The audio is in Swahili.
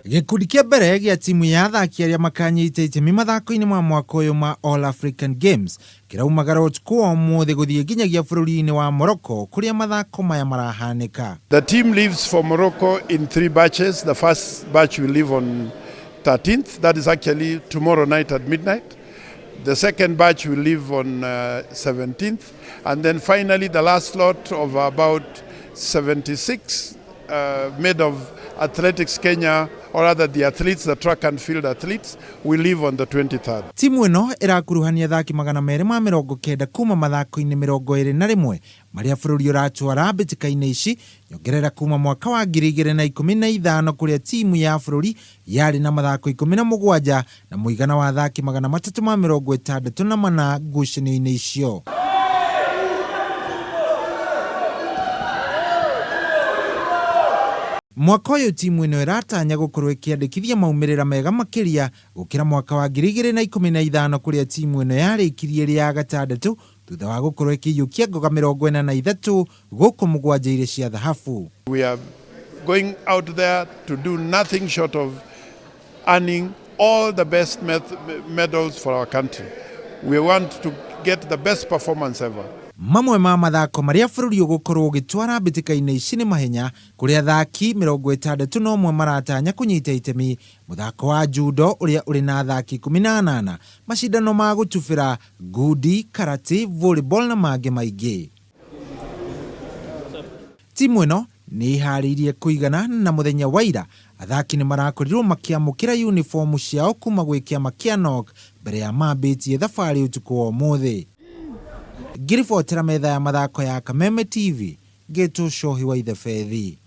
Gikundi kia mbere gia timu ya athaki aria makanyite itemi mathako-ini ma mwaka uyu ma All African Games kiraumagara utuku wa umuthi guthie nginyagia bururi-ini wa Morocco kuria mathako maya marahanika. The team leaves for Morocco in 3 batches. The first batch will leave on 13th. That is actually tomorrow night at midnight. The second batch will leave on 17th. And then finally the last lot of about 76 made of Athletics Kenya, or rather the athletes, the track and field athletes, will leave on the 23rd. Timu ino irakuruhania athaki 290 kuma mathako-ini 21 maria bururi uratwara mbitĩka-inĩ ici, nyongerera kuma mwaka wa 2015 kuria timu ya bururi yari na mathako 17 na muigana wa athaki 364 ngucanio-inĩ icio. Mwaka uyu timu ino iratanya gukorwo ikiandikithia maumirira mega makiria gukira mwaka wa 2015 kuria timu ino yarikirie ria gatandatu thutha wa gukorwo ikiyukia ngoga 43 guku 7 ire cia thahabu. We are going out there to do nothing short of earning all the best medals for our country. We want to get the best performance ever. Mamwe ma mathako maria bururi ugukorwo ugitwara mbitĩka-inĩ ici ni mahenya kuria athaki 61 maratanya kunyita itemi, muthako wa judo uria uri na athaki 18, mashindano ma gutubira, ngundi, karate, volleyball na mangĩ maingĩ. Timu ino ni ihariirie kuigana na muthenya wa ira athaki ni marakorirwo makiamukira uniform ciao kuma gwi kiama kia NOC mbere ya mambitie thabari utuku wa umuthi. Ngiribotera metha ya mathako ya Kameme TV, Geto Shohi wa Ithefethi.